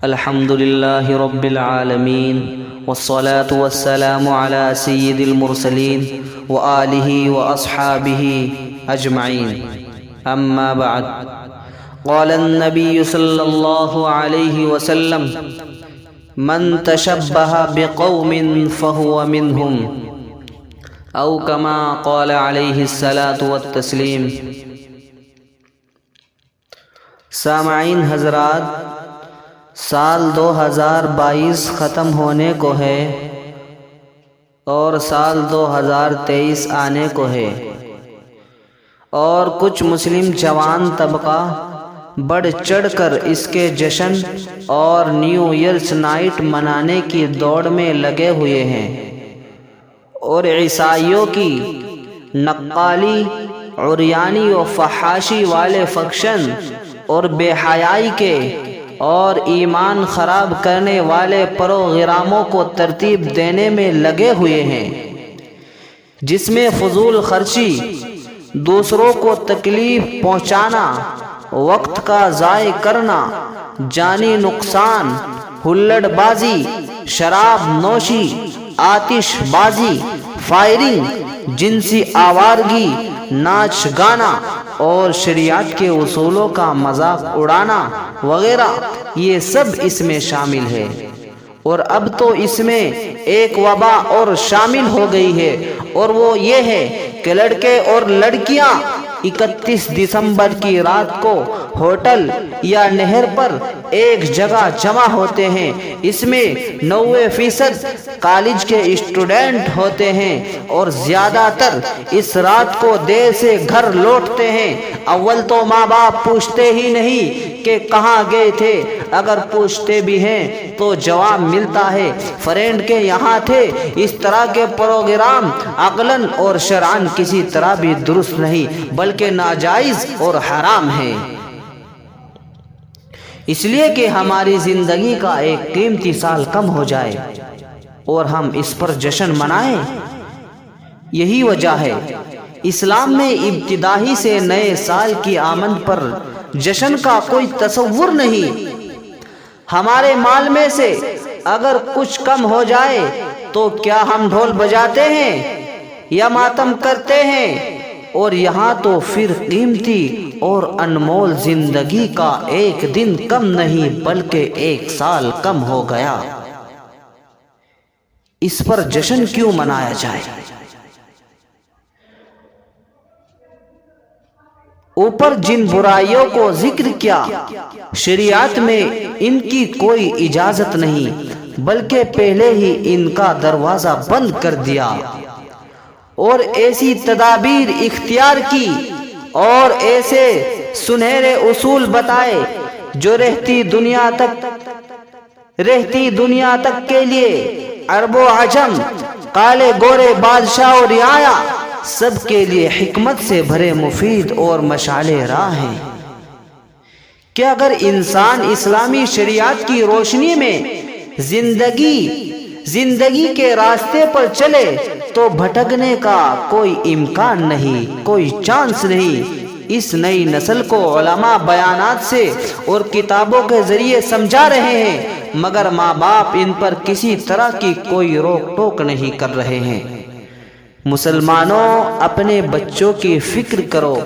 الحمد لله رب العالمين والصلاة والسلام على سيد المرسلين وآله وأصحابه أجمعين. أما بعد، قال النبي صلى الله عليه وسلم: من تشبه بقوم فهو منهم، أو كما قال عليه الصلاة والتسليم. سامعین حضرات، سال 2022 ختم ہونے کو ہے اور سال 2023 آنے کو ہے، اور کچھ مسلم جوان طبقہ بڑھ چڑھ کر اس کے جشن اور نیو ایئرس نائٹ منانے کی دوڑ میں لگے ہوئے ہیں، اور عیسائیوں کی نقالی، عریانی و فحاشی والے فنکشن اور بے حیائی کے اور ایمان خراب کرنے والے پروگراموں کو ترتیب دینے میں لگے ہوئے ہیں، جس میں فضول خرچی، دوسروں کو تکلیف پہنچانا، وقت کا ضائع کرنا، جانی نقصان، ہلڑ بازی، شراب نوشی، آتش بازی، فائرنگ، جنسی آوارگی، ناچ گانا اور شریعت کے اصولوں کا مذاق اڑانا وغیرہ، یہ سب اس میں شامل ہے. اور اب تو اس میں ایک وبا اور شامل ہو گئی ہے، اور وہ یہ ہے کہ لڑکے اور لڑکیاں 31 دسمبر کی رات کو ہوٹل یا نہر پر ایک جگہ جمع ہوتے ہیں. اس میں 90% کالج کے اسٹوڈنٹ ہوتے ہیں، اور زیادہ تر اس رات کو دیر سے گھر لوٹتے ہیں. اول تو ماں باپ پوچھتے ہی نہیں کہ کہاں گئے تھے، اگر پوچھتے بھی ہیں تو جواب ملتا ہے فرینڈ کے یہاں تھے. اس طرح کے پروگرام عقلاً اور شرعاً کسی طرح بھی درست نہیں، بلکہ ناجائز اور حرام ہے، اس لیے کہ ہماری زندگی کا ایک قیمتی سال کم ہو جائے اور ہم اس پر جشن منائیں. یہی وجہ ہے اسلام میں ابتدائی سے نئے سال کی آمد پر جشن کا کوئی تصور نہیں. ہمارے مال میں سے اگر کچھ کم ہو جائے تو کیا ہم ڈھول بجاتے ہیں یا ماتم کرتے ہیں؟ اور یہاں تو پھر قیمتی اور انمول زندگی کا ایک دن کم نہیں بلکہ ایک سال کم ہو گیا. اس پر جشن کیوں منایا جائے؟ اوپر جن برائیوں کو ذکر کیا، شریعت میں ان کی کوئی اجازت نہیں، بلکہ پہلے ہی ان کا دروازہ بند کر دیا اور ایسی تدابیر اختیار کی اور ایسے سنہرے اصول بتائے جو رہتی دنیا تک کے لیے عرب و عجم، کالے گورے، بادشاہ اور رعایا، سب کے لیے حکمت سے بھرے مفید اور مشعل راہ ہیں کہ اگر انسان اسلامی شریعت کی روشنی میں زندگی کے راستے پر چلے تو بھٹکنے کا کوئی امکان نہیں، کوئی چانس نہیں. اس نئی نسل کو علماء بیانات سے اور کتابوں کے ذریعے سمجھا رہے ہیں، مگر ماں باپ ان پر کسی طرح کی کوئی روک ٹوک نہیں کر رہے ہیں. مسلمانوں، اپنے بچوں کی فکر کرو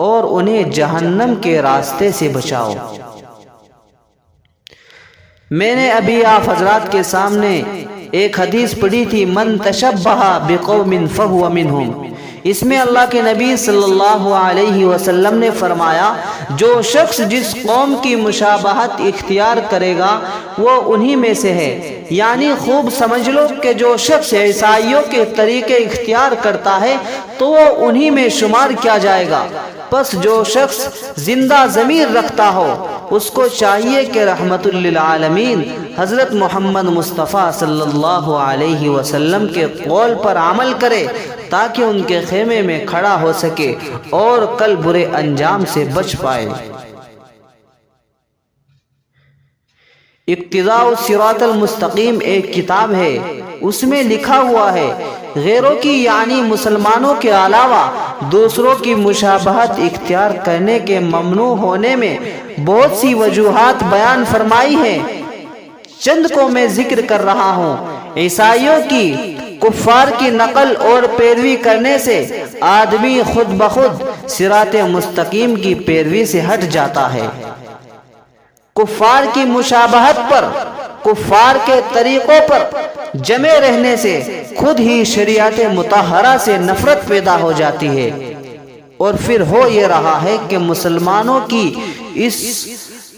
اور انہیں جہنم کے راستے سے بچاؤ. میں نے ابھی آپ حضرات کے سامنے ایک حدیث پڑھی تھی، من تشبہ بقوم فہو منہم. اس میں اللہ کے نبی صلی اللہ علیہ وسلم نے فرمایا، جو شخص جس قوم کی مشابہت اختیار کرے گا وہ انہی میں سے ہے. یعنی خوب سمجھ لو کہ جو شخص عیسائیوں کے طریقے اختیار کرتا ہے تو وہ انہی میں شمار کیا جائے گا. پس جو شخص زندہ ضمیر رکھتا ہو اس کو چاہیے کہ رحمت للعالمین حضرت محمد مصطفیٰ صلی اللہ علیہ وسلم کے قول پر عمل کرے تاکہ ان کے خیمے میں کھڑا ہو سکے اور کل برے انجام سے بچ پائے. اقتداء الصراط المستقیم ایک کتاب ہے، اس میں لکھا ہوا ہے غیروں کی یعنی مسلمانوں کے علاوہ دوسروں کی مشابہت اختیار کرنے کے ممنوع ہونے میں بہت سی وجوہات بیان فرمائی ہیں. چند کو میں ذکر کر رہا ہوں۔ عیسائیوں کی کفار کی نقل اور پیروی کرنے سے آدمی خود بخود صراط مستقیم کی پیروی سے ہٹ جاتا ہے۔ کفار کی مشابہت پر، کفار کے طریقوں پر جمے رہنے سے خود ہی شریعت مطہرہ سے نفرت پیدا ہو جاتی ہے، اور پھر ہو یہ رہا ہے کہ مسلمانوں کی اس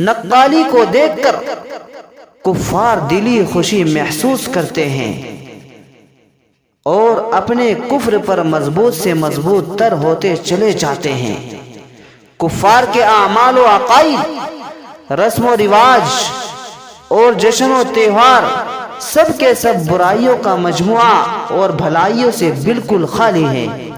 نقالی کو دیکھ کر کفار دلی خوشی محسوس کرتے ہیں اور اپنے کفر پر مضبوط سے مضبوط تر ہوتے چلے جاتے ہیں۔ کفار کے اعمال و عقائد، رسم و رواج اور جشن و تہوار سب کے سب برائیوں کا مجموعہ اور بھلائیوں سے بالکل خالی ہیں۔